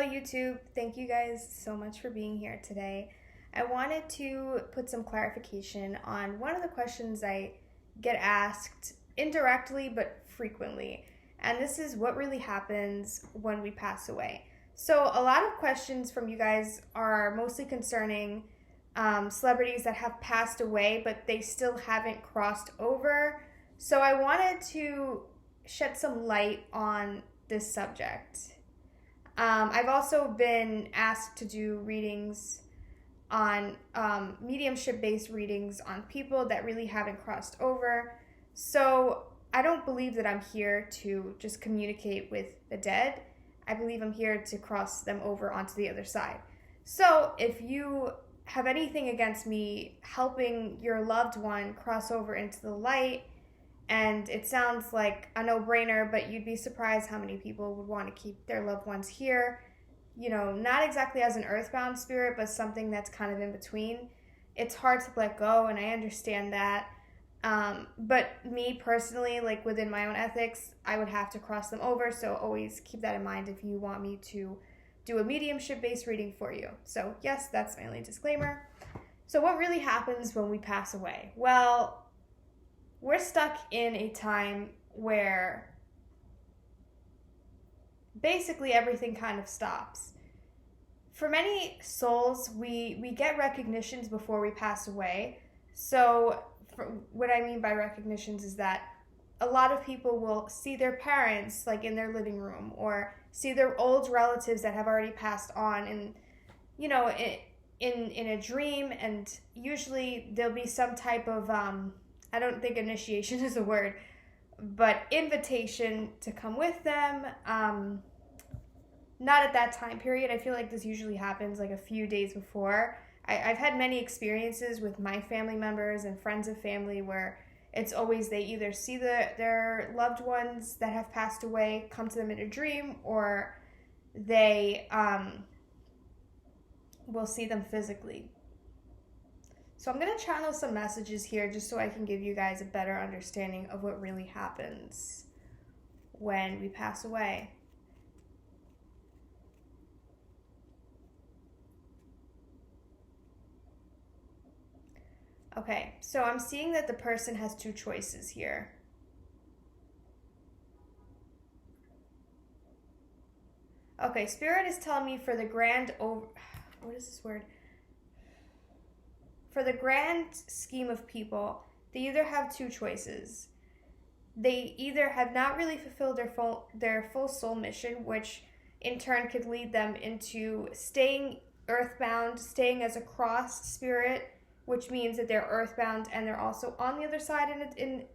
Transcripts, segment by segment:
YouTube. Thank you guys so much for being here today. I wanted to put some clarification on one of the questions I get asked indirectly but frequently, and this is what really happens when we pass away. So a lot of questions from you guys are mostly concerning celebrities that have passed away but they still haven't crossed over. So I wanted to shed some light on this subject. I've also been asked to do readings on mediumship-based readings on people that really haven't crossed over. So I don't believe that I'm here to just communicate with the dead. I believe I'm here to cross them over onto the other side. So if you have anything against me helping your loved one cross over into the light, and it sounds like a no-brainer, but you'd be surprised how many people would want to keep their loved ones here. You know, not exactly as an earthbound spirit, but something that's kind of in between. It's hard to let go, and I understand that. But me personally, like within my own ethics, I would have to cross them over. So always keep that in mind if you want me to do a mediumship-based reading for you. So yes, that's my only disclaimer. So what really happens when we pass away? Well, we're stuck in a time where basically everything kind of stops. For many souls, we get recognitions before we pass away. So what I mean by recognitions is that a lot of people will see their parents like in their living room, or see their old relatives that have already passed on, and you know, in a dream. And usually there'll be some type of I don't think initiation is a word, but invitation to come with them. Not at that time period. I feel like this usually happens like a few days before. I've had many experiences with my family members and friends of family where it's always they either see their loved ones that have passed away come to them in a dream, or they will see them physically. So I'm going to channel some messages here just so I can give you guys a better understanding of what really happens when we pass away. Okay, so I'm seeing that the person has two choices here. Okay, Spirit is telling me for the what is this word? For the grand scheme of people, they either have two choices. They either have not really fulfilled their full soul mission, which in turn could lead them into staying earthbound, staying as a crossed spirit, which means that they're earthbound and they're also on the other side in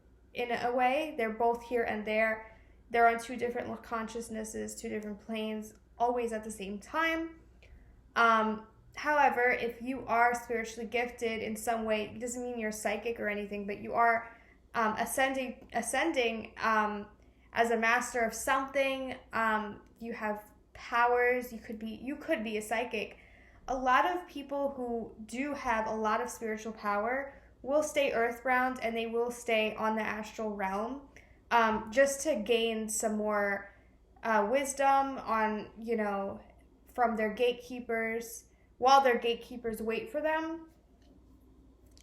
a way. They're both here and there. They're on two different consciousnesses, two different planes, always at the same time. However, if you are spiritually gifted in some way, it doesn't mean you're psychic or anything, but you are ascending as a master of something. You have powers. You could be a psychic. A lot of people who do have a lot of spiritual power will stay earthbound, and they will stay on the astral realm, just to gain some more wisdom on, you know, from their gatekeepers, while their gatekeepers wait for them.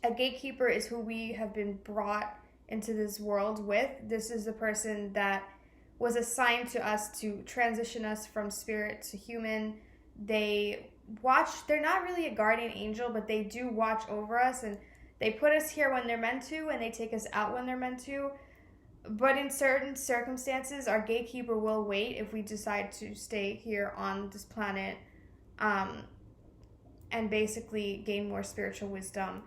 A gatekeeper is who we have been brought into this world with. This is the person that was assigned to us to transition us from spirit to human. They're not really a guardian angel, but they do watch over us, and they put us here when they're meant to, and they take us out when they're meant to. But in certain circumstances, our gatekeeper will wait if we decide to stay here on this planet, and basically gain more spiritual wisdom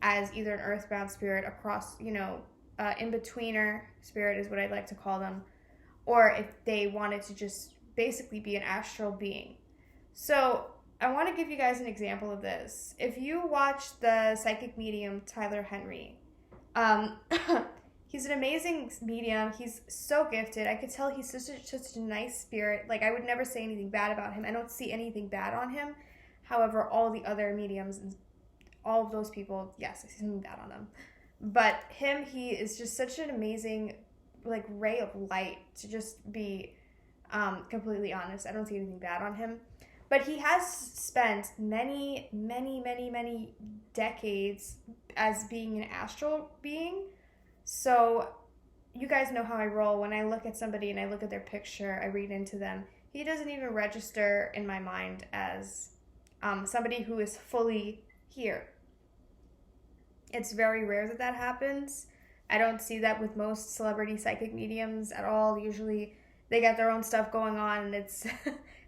as either an earthbound spirit across, in-betweener spirit is what I'd like to call them, or if they wanted to just basically be an astral being. So I want to give you guys an example of this. If you watch the psychic medium Tyler Henry, he's an amazing medium. He's so gifted. I could tell he's such a nice spirit. Like, I would never say anything bad about him. I don't see anything bad on him. However, all the other mediums and all of those people, yes, I see something bad on them. But he is just such an amazing, like, ray of light to just be Completely honest. I don't see anything bad on him. But he has spent many, many, many, many decades as being an astral being. So you guys know how I roll. When I look at somebody and I look at their picture, I read into them. He doesn't even register in my mind as somebody who is fully here. It's very rare that that happens. I don't see that with most celebrity psychic mediums at all. Usually they got their own stuff going on and it's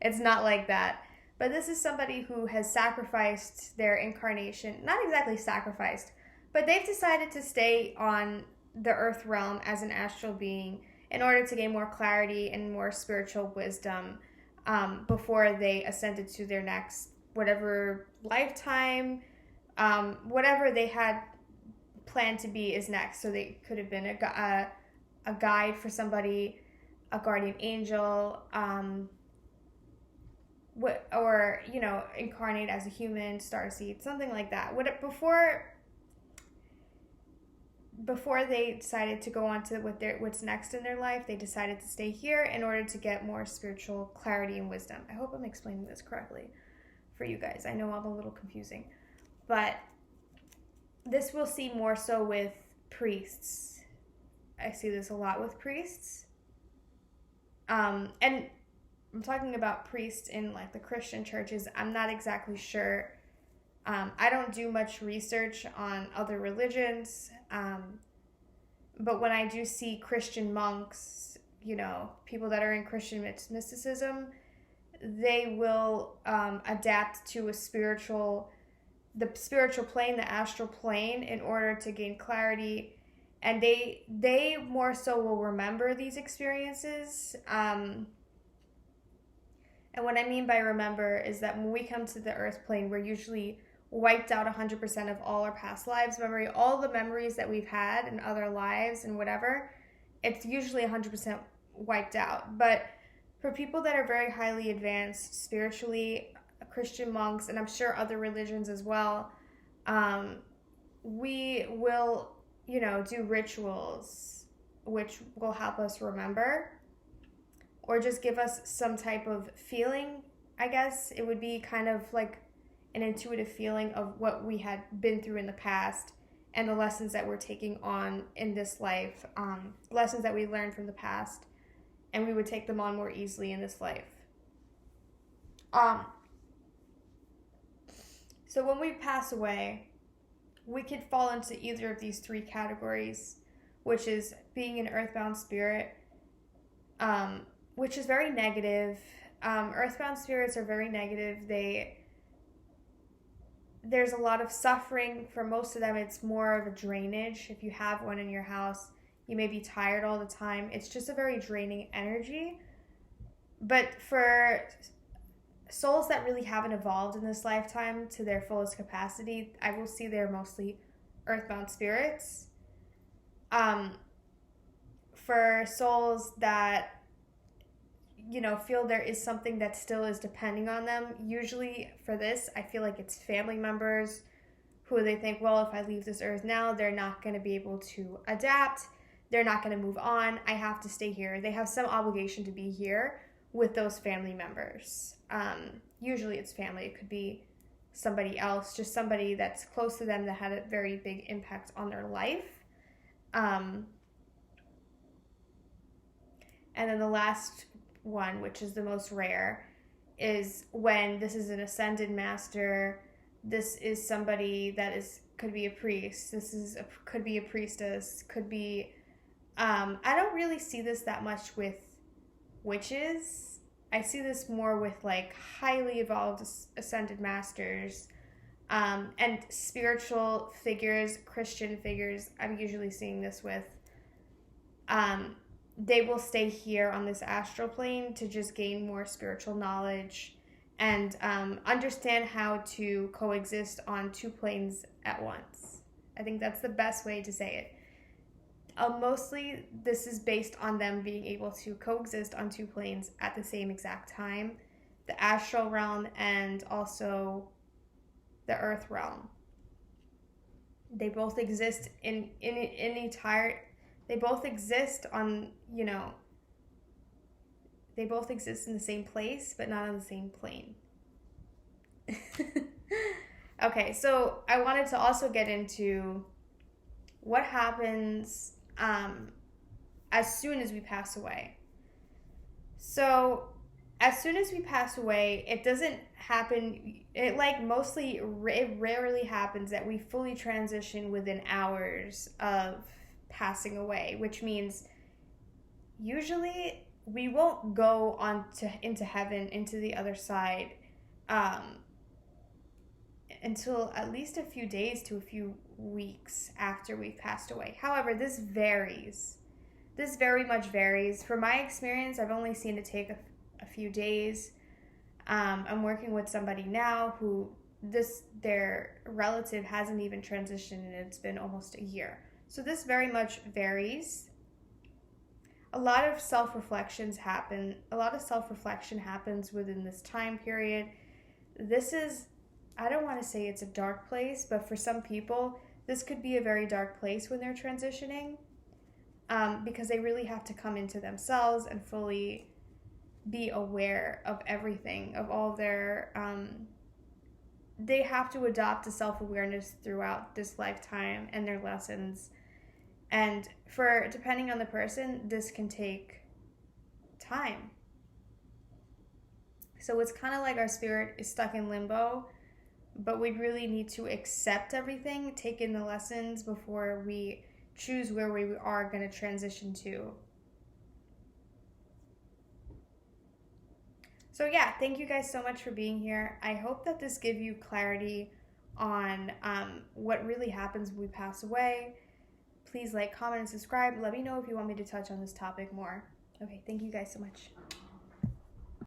it's not like that. But this is somebody who has sacrificed their incarnation. Not exactly sacrificed, but they've decided to stay on the earth realm as an astral being in order to gain more clarity and more spiritual wisdom before they ascended to their next whatever lifetime, whatever they had planned to be is next. So they could have been a guide for somebody, a guardian angel, or incarnate as a human, starseed, something like that. Before they decided to go on to what's next in their life, they decided to stay here in order to get more spiritual clarity and wisdom. I hope I'm explaining this correctly for you guys. I know I'm a little confusing, but this we'll see more so with priests. I see this a lot with priests. And I'm talking about priests in like the Christian churches. I'm not exactly sure. I don't do much research on other religions. But when I do see Christian monks, people that are in Christian mysticism, they will adapt to the spiritual plane, the astral plane, in order to gain clarity. And they more so will remember these experiences. And what I mean by remember is that when we come to the earth plane, we're usually wiped out 100% of all our past lives memory, all the memories that we've had in other lives and whatever, it's usually 100% wiped out. But for people that are very highly advanced spiritually, Christian monks, and I'm sure other religions as well, we will, do rituals which will help us remember or just give us some type of feeling. I guess it would be kind of like an intuitive feeling of what we had been through in the past and the lessons that we're taking on in this life, lessons that we learned from the past, and we would take them on more easily in this life. So when we pass away, we could fall into either of these three categories, which is being an earthbound spirit, which is very negative. Earthbound spirits are very negative. There's a lot of suffering. For most of them, it's more of a drainage. If you have one in your house, you may be tired all the time. It's just a very draining energy. But for souls that really haven't evolved in this lifetime to their fullest capacity, I will see they're mostly earthbound spirits. For souls that feel there is something that still is depending on them. Usually for this, I feel like it's family members who they think, well, if I leave this earth now, they're not going to be able to adapt. They're not going to move on. I have to stay here. They have some obligation to be here with those family members. Usually it's family. It could be somebody else, just somebody that's close to them that had a very big impact on their life. And then the last one, which is the most rare, is when this is an ascended master. This is somebody that could be a priest. Could be a priestess. Could be. I don't really see this that much with witches. I see this more with like highly evolved ascended masters, and spiritual figures, Christian figures. I'm usually seeing this with. They will stay here on this astral plane to just gain more spiritual knowledge and understand how to coexist on two planes at once. I think that's the best way to say it. Mostly, this is based on them being able to coexist on two planes at the same exact time, the astral realm and also the earth realm. They both exist they both exist on, they both exist in the same place, but not on the same plane. Okay, so I wanted to also get into what happens as soon as we pass away. So, as soon as we pass away, it doesn't happen. It rarely happens that we fully transition within hours of passing away, which means usually we won't go into heaven, into the other side, until at least a few days to a few weeks after we've passed away. However, this varies. This very much varies. From my experience, I've only seen it take a few days. I'm working with somebody now who their relative hasn't even transitioned, and it's been almost a year. So this very much varies. A lot of self-reflection happens within this time period. I don't want to say it's a dark place, but for some people, this could be a very dark place when they're transitioning, because they really have to come into themselves and fully be aware of everything, of all their, they have to adopt a self-awareness throughout this lifetime and their lessons. And depending on the person, this can take time. So it's kind of like our spirit is stuck in limbo, but we really need to accept everything, take in the lessons before we choose where we are going to transition to. So yeah, thank you guys so much for being here. I hope that this gives you clarity on what really happens when we pass away. Please like, comment, and subscribe. Let me know if you want me to touch on this topic more. Okay, thank you guys so much.